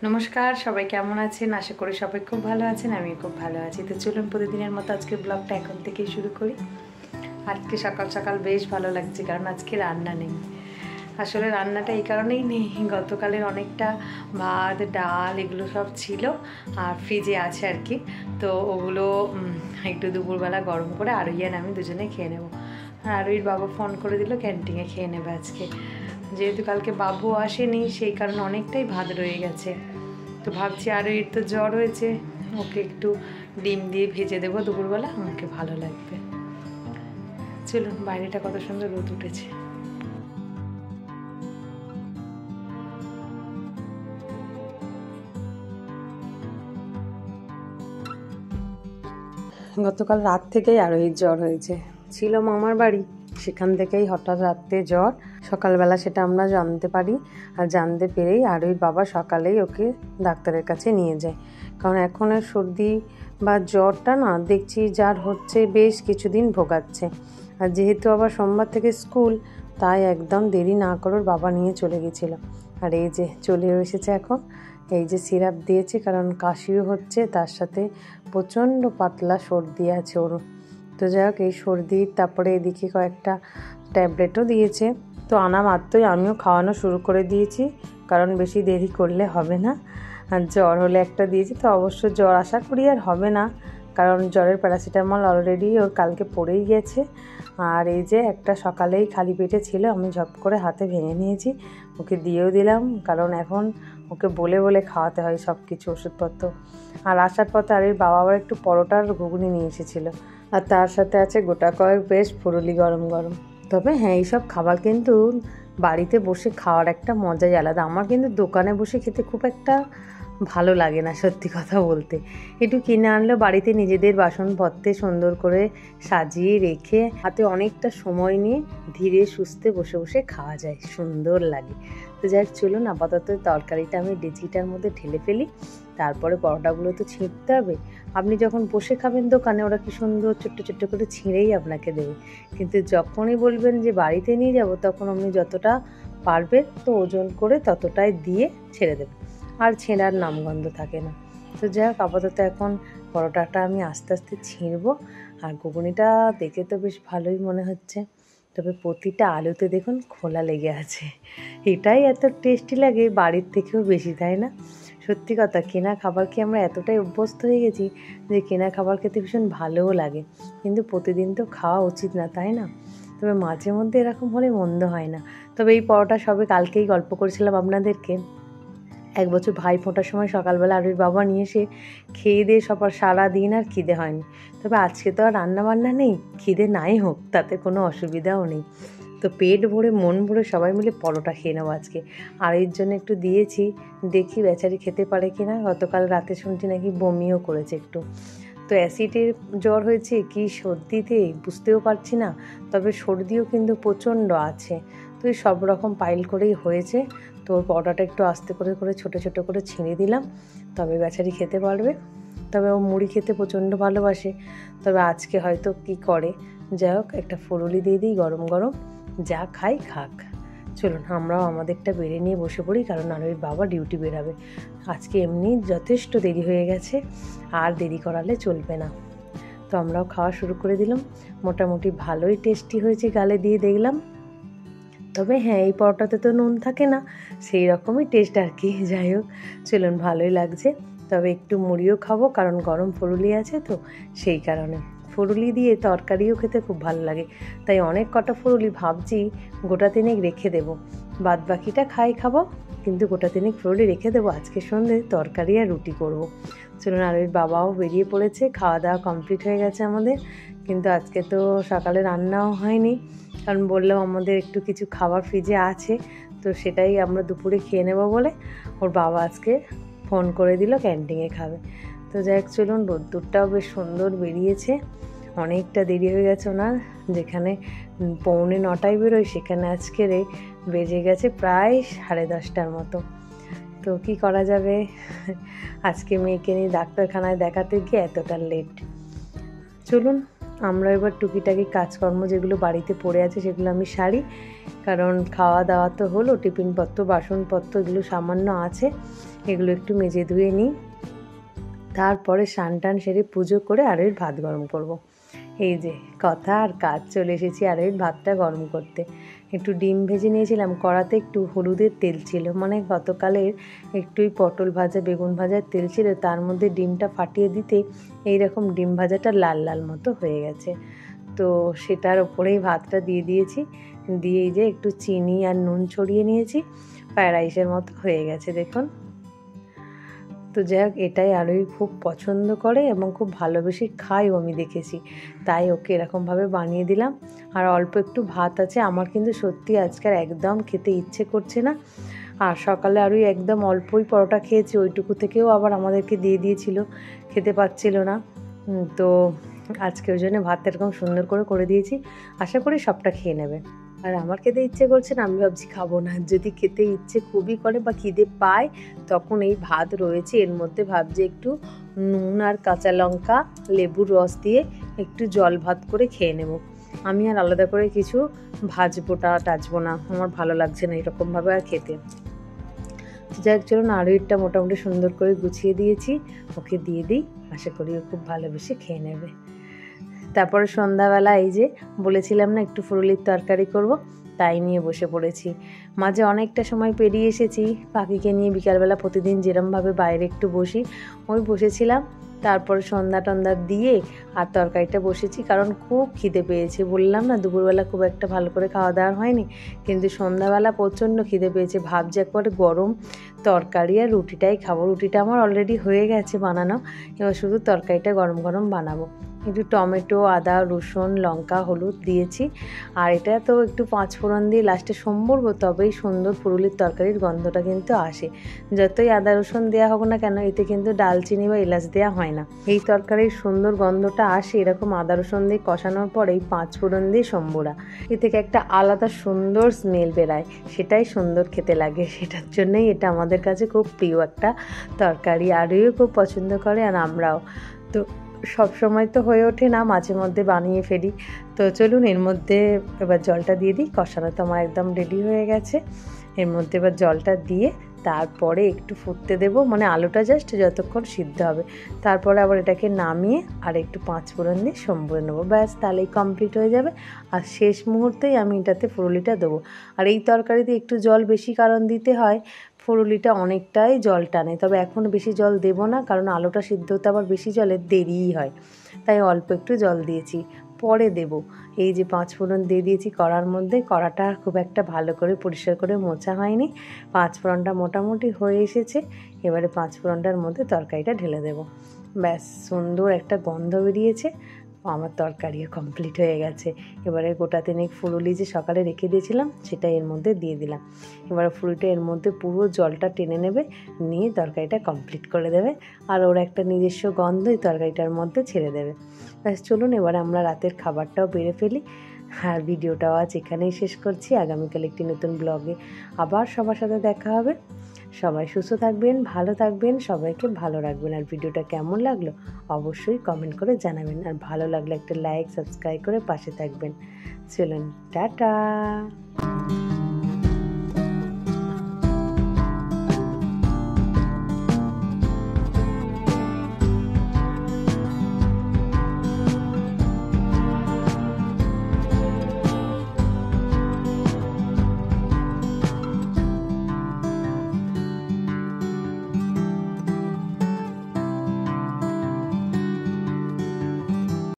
নমস্কার, সবাই কেমন আছেন? আশা করি সবাই খুব ভালো আছেন। আমি খুব ভালো আছি। তো চলুন প্রতিদিনের মতো আজকে ব্লগটা এখন থেকেই শুরু করি। আজকে সকাল সকাল বেশ ভালো লাগছে, কারণ আজকে রান্না নেই। আসলে রান্নাটা এই কারণেই নেই, গতকালের অনেকটা ভাত ডাল এগুলো সব ছিল আর ফ্রিজে আছে আর কি। তো ওগুলো একটু দুপুরবেলা গরম করে আরুই আর আমি দুজনে খেয়ে নেবো। আর আরুইর বাবা ফোন করে দিল ক্যান্টিনে খেয়ে নেবে আজকে, যেহেতু কালকে বাবু আসেনি সেই কারণে অনেকটাই ভাত রয়ে গেছে। তো ভাবছি আরুইর তো জ্বর হয়েছে, ওকে একটু ডিম দিয়ে ভেজে দেবো দুপুরবেলা, আমাকে ভালো লাগবে। চলুন, বাইরেটা কত সুন্দর রোদ উঠেছে। গতকাল রাত থেকেই আরোহীর জ্বর হয়েছে, ছিল মামার বাড়ি, সেখান থেকেই হঠাৎ রাত্রে জ্বর। সকালবেলা সেটা আমরা জানতে পারি, আর জানতে পেরেই আরোহীর বাবা সকালেই ওকে ডাক্তারের কাছে নিয়ে যায়। কারণ এখন সর্দি বা জ্বরটা না দেখছি যার হচ্ছে বেশ কিছুদিন ভোগাচ্ছে। আর যেহেতু আবার সোমবার থেকে স্কুল, তাই একদম দেরি না করে বাবা নিয়ে চলে গেছিলো। আর এই যে চলে এসেছে এখন, এই যে সিরাপ দিয়েছে, কারণ কাশিও হচ্ছে, তার সাথে প্রচণ্ড পাতলা সর্দি আছে ওর। তো যাই হোক, এই সর্দি তারপরে এদিকে কয়েকটা ট্যাবলেটও দিয়েছে। তো আনা মাত্রই আমিও খাওয়ানো শুরু করে দিয়েছি, কারণ বেশি দেরি করলে হবে না। আর জ্বর হলে একটা দিয়েছি, তো অবশ্য জ্বর আশা করি আর হবে না, কারণ জ্বরের প্যারাসিটামল অলরেডি ওর কালকে পড়েই গেছে। আর এই যে একটা সকালেই খালি পেটে ছিল, আমি ঝপ করে হাতে ভেঙে নিয়েছি, ওকে দিয়েও দিলাম, কারণ এখন ওকে বলে বলে খাওয়াতে হয় সব কিছু ওষুধপত্র। আর আসার পথে আর এর বাবা আবার একটু পরোটার ঘুগনি নিয়ে এসেছিলো, আর তার সাথে আছে গোটা কয়েক বেশ ফুরুলি গরম গরম। তবে হ্যাঁ, এইসব খাবার কিন্তু বাড়িতে বসে খাওয়ার একটা মজাই আলাদা। আমার কিন্তু দোকানে বসে খেতে খুব একটা ভালো লাগে না, সত্যি কথা বলতে। একটু কিনে আনলেও বাড়িতে নিজেদের বাসনপত্রে সুন্দর করে সাজিয়ে রেখে হাতে অনেকটা সময় নিয়ে ধীরে সুস্থে বসে বসে খাওয়া যায়, সুন্দর লাগে। তো যাই হোক, চলুন আপাতত তরকারিটা আমি ডেচিটার মধ্যে ঢেলে ফেলি, তারপরে পরোটাগুলো তো ছিঁড়তে হবে। আপনি যখন বসে খাবেন দোকানে, ওরা কি সুন্দর ছোট্ট ছোট্ট করে ছিঁড়েই আপনাকে দেবে, কিন্তু যখনই বলবেন যে বাড়িতে নিয়ে যাব, তখন আপনি যতটা পারবেন তো ওজন করে ততটাই দিয়ে ছেড়ে দেবেন, আর ছেঁড়ার নামগন্ধ থাকে না। তো যাই হোক, আপাতত এখন পরোটাটা আমি আস্তে আস্তে ছিঁড়বো। আর ঘুগনিটা দেখে তো বেশ ভালোই মনে হচ্ছে, তবে প্রতিটা আলুতে দেখুন খোলা লেগে আছে। এটাই এত টেস্টি লাগে, বাড়ির থেকেও বেশি, তাই না? সত্যি কথা, কেনা খাবার কি আমরা এতটাই অভ্যস্ত হয়ে গেছি যে কেনা খাবার খেতে ভীষণ ভালোও লাগে, কিন্তু প্রতিদিন তো খাওয়া উচিত না, তাই না? তবে মাঝে মধ্যে এরকম হলে মন্দ হয় না। তবে এই পরোটা সবে কালকেই গল্প করেছিলাম আপনাদেরকে, 1 বছর ভাই ফোঁটার সময় সকালবেলা আরুর বাবা নিয়ে এসে খেয়ে দিয়ে সারা দিন আর খিদে হয়নি। তবে আজকে তো আর রান্না বান্না নেই, খিদে নাই হোক, তাতে কোনো অসুবিধাও নেই। তো পেট ভরে মন ভরে সবাই মিলে পরোটা খেয়ে নেবো আজকে। আর এর জন্য একটু দিয়েছি, দেখি বেচারি খেতে পারে কিনা। গতকাল রাতে শুনছি নাকি বমিও করেছে একটু। তো অ্যাসিডের জ্বর হয়েছে কি সর্দিতে বুঝতেও পারছি না, তবে সর্দিও কিন্তু প্রচণ্ড আছে। তো এই সব রকম পাইল করেই হয়েছে। তো ওর পরোটাটা একটু আস্তে করে করে ছোটো ছোটো করে ছিঁড়ে দিলাম, তবে বেচারি খেতে পারবে। তবে ও মুড়ি খেতে প্রচণ্ড ভালোবাসে, তবে আজকে হয়তো কি করে। যাই হোক, একটা ফুরুলি দিয়ে দিই গরম গরম, যা খাই খাক। চলুন আমরাও আমাদেরটা বেড়ে নিয়ে বসে পড়ি, কারণ আরুর বাবা ডিউটি বেরাবে। আজকে এমনি যথেষ্ট দেরি হয়ে গেছে, আর দেরি করালে চলবে না। তো আমরাও খাওয়া শুরু করে দিলাম। মোটামুটি ভালোই টেস্টি হয়েছে, গালে দিয়ে দেখলাম। তবে হ্যাঁ, এই পরোটাতে তো নুন থাকে না, সেই রকমই টেস্ট আর কি। যাই হোক, চলুন, ভালোই লাগছে। তবে একটু মুড়িও খাবো, কারণ গরম ফুরুলি আছে তো, সেই কারণে। ফুরুলি দিয়ে তরকারিও খেতে খুব ভালো লাগে, তাই অনেক কটা ফুরুলি ভাবছি গোটা তিনেক রেখে দেবো। বাদ বাকিটা খাবো, কিন্তু গোটা তিনেক ফুরুলি রেখে দেবো। আজকে সন্ধ্যে তরকারি আর রুটি করব। চলুন, আর ওর বাবাও বেরিয়ে পড়েছে, খাওয়া দাওয়া কমপ্লিট হয়ে গেছে আমাদের। কিন্তু আজকে তো সকালে রান্নাও হয়নি, কারণ বললাম আমাদের একটু কিছু খাবার ফ্রিজে আছে, তো সেটাই আমরা দুপুরে খেয়ে নেব বলে ওর বাবা আজকে ফোন করে দিল ক্যান্টিনে খাবে। তো যাই হোক, চলুন, রোদ্দুরটাও বেশ সুন্দর বেরিয়েছে। অনেকটা দেরি হয়ে গেছে ওনার, যেখানে 8:45 বেরোয়, সেখানে আজকের বেজে গেছে প্রায় 10:30টার মতো। তো কি করা যাবে, আজকে মেয়েকে নিয়ে ডাক্তারখানায় দেখাতে গিয়ে এতটা লেট। চলুন আমরা এবার টুকিটাকি কাজকর্ম যেগুলো বাড়িতে পড়ে আছে সেগুলো আমি সারি, কারণ খাওয়া দাওয়া তো হলো, টিফিনপত্র বাসনপত্র এগুলো সামান্য আছে, এগুলো একটু মেজে ধুয়ে নিই। তারপরে স্নান টান সেরে পুজো করে আরোহীর ভাত গরম করব। এই যে কথা আর কাজ, চলে এসেছি আরোহীর ভাতটা গরম করতে। একটু ডিম ভেজে নিয়েছিলাম, কড়াতে একটু হলুদের তেল ছিল, মানে গতকালের একটুই পটল ভাজা বেগুন ভাজার তেল ছিল, তার মধ্যে ডিমটা ফাটিয়ে দিতে এইরকম ডিম ভাজাটা লাল লাল মতো হয়ে গেছে। তো সেটার ওপরেই ভাতটা দিয়ে দিয়েছি, দিয়ে এই যে একটু চিনি আর নুন ছড়িয়ে নিয়েছি, ফ্রায়েড রাইসের মতো হয়ে গেছে দেখুন। তো যাই হোক, এটাই আরোহী খুব পছন্দ করে এবং খুব ভালোবেসে খায়ও আমি দেখেছি, তাই ওকে এরকমভাবে বানিয়ে দিলাম। আর অল্প একটু ভাত আছে, আমার কিন্তু সত্যি আজকাল একদম খেতে ইচ্ছে করছে না। আর সকালে আরোহী একদম অল্পই পরোটা খেয়েছে, ওইটুকু থেকেও আবার আমাদেরকে দিয়ে দিয়েছিল, খেতে পাচ্ছিল না। তো আজকে ওই জন্য ভাত এরকম সুন্দর করে দিয়েছি, আশা করি সবটা খেয়ে নেবে। আর আমার খেতে ইচ্ছে করছে না, আমি ভাবছি খাবো না, যদি খেতে ইচ্ছে খুবই করে বা খিদে পায় তখন এই ভাত রয়েছে এর মধ্যে ভাবছি একটু নুন আর কাঁচা লঙ্কা লেবুর রস দিয়ে একটু জল ভাত করে খেয়ে নেব। আমি আর আলাদা করে কিছু ভাজবো টাজবো না, আমার ভালো লাগছে না এরকমভাবে আর খেতে। যাই হোক, চলুন আরোহীরটা মোটামুটি সুন্দর করে গুছিয়ে দিয়েছি, ওকে দিয়ে দিই, আশা করি ও খুব ভালোবেসে খেয়ে নেবে। তারপরে সন্ধ্যাবেলা এই যে বলেছিলাম না একটু ফুলুলির তরকারি করব, তাই নিয়ে বসে পড়েছি। মাঝে অনেকটা সময় পেরিয়ে এসেছি, পাখিকে নিয়ে বিকালবেলা প্রতিদিন যেরমভাবে বাইরে একটু বসি, ওই বসেছিলাম। তারপরে সন্ধ্যা টন্ধা দিয়ে আর তরকারিটা বসেছি, কারণ খুব খিদে পেয়েছে। বললাম না দুপুরবেলা খুব একটা ভালো করে খাওয়া দাওয়া হয়নি, কিন্তু সন্ধ্যাবেলা প্রচণ্ড খিদে পেয়েছে, ভাবছি একবারে গরম তরকারি আর রুটিটাই খাবো। রুটিটা আমার অলরেডি হয়ে গেছে বানানো, এবার শুধু তরকারিটা গরম গরম বানাবো। একটু টমেটো আদা রসুন লঙ্কা হলুদ দিয়েছি, আর এটা তো একটু পাঁচফোড়ন দিয়ে লাস্টে সম্বরবো, তবেই সুন্দর ফুলুলির তরকারির গন্ধটা কিন্তু আসে। যতই আদা রসুন দেওয়া হোক না কেন, এতে কিন্তু ডালচিনি বা এলাচ দেওয়া হয় না। এই তরকারির সুন্দর গন্ধটা আসে এরকম আদা রসুন দিয়ে কষানোর পরেই পাঁচফোড়ন দিয়ে সম্বরা, এ থেকে একটা আলাদা সুন্দর স্মেল বেরায়, সেটাই সুন্দর খেতে লাগে। সেটার জন্যই এটা আমাদের কাছে খুব প্রিয় একটা তরকারি, আরও খুব পছন্দ করে আর আমরাও। তো সব সময় তো হয়ে ওঠে না, মাঝে মধ্যে বানিয়ে ফেলি। তো চলুন এর মধ্যে এবার জলটা দিয়ে দিই, কষানো তো আমার একদম রেডি হয়ে গেছে। এর মধ্যে এবার জলটা দিয়ে তারপরে একটু ফুটতে দেবো, মানে আলুটা জাস্ট যতক্ষণ সিদ্ধ হবে, তারপরে আবার এটাকে নামিয়ে আর একটু পাঁচফোড়ন দিয়ে সম্বরে নেবো, ব্যাস তাহলেই কমপ্লিট হয়ে যাবে। আর শেষ মুহূর্তেই আমি এটাতে ফুলুলিটা দেবো। আর এই তরকারিতে একটু জল বেশি কারণ দিতে হয়, ফুলুলিটা অনেকটাই জল টানে, তবে এখন বেশি জল দেব না, কারণ আলুটা সিদ্ধ হতে আবার বেশি জলের দেরিই হয়, তাই অল্প একটু জল দিয়েছি, পরে দেব। এই যে পাঁচফোড়ন দিয়ে দিয়েছি কড়ার মধ্যে, কড়াটা খুব একটা ভালো করে পরিষ্কার করে মোছা হয়নি, পাঁচফোড়নটা মোটামুটি হয়ে এসেছে। এবারে পাঁচফোড়নটার মধ্যে তরকারিটা ঢেলে দেব, ব্যাস সুন্দর একটা গন্ধ বেরিয়েছে, আমার তরকারিও কমপ্লিট হয়ে গেছে। এবারে গোটা তিনেক ফুলুলি যে সকালে রেখে দিয়েছিলাম সেটা এর মধ্যে দিয়ে দিলাম, এবারে ফুলুলিটা এর মধ্যে পুরো জলটা টেনে নেবে, নিয়ে তরকারিটা কমপ্লিট করে দেবে, আর ওর একটা নিজস্ব গন্ধই তরকারিটার মধ্যে ছেড়ে দেবে। ব্যাস চলুন এবার আমরা রাতের খাবারটাও বেড়ে ফেলি। আর ভিডিওটাও আজ এখানেই শেষ করছি, আগামীকাল একটি নতুন ব্লগে আবার সবার সাথে দেখা হবে। সবাই সুস্থ থাকবেন, ভালো থাকবেন, সবাইকে ভালো রাখবেন। আর ভিডিওটা কেমন লাগলো অবশ্যই কমেন্ট করে জানাবেন, আর ভালো লাগলে একটা লাইক সাবস্ক্রাইব করে পাশে থাকবেন। চলুন টাটা।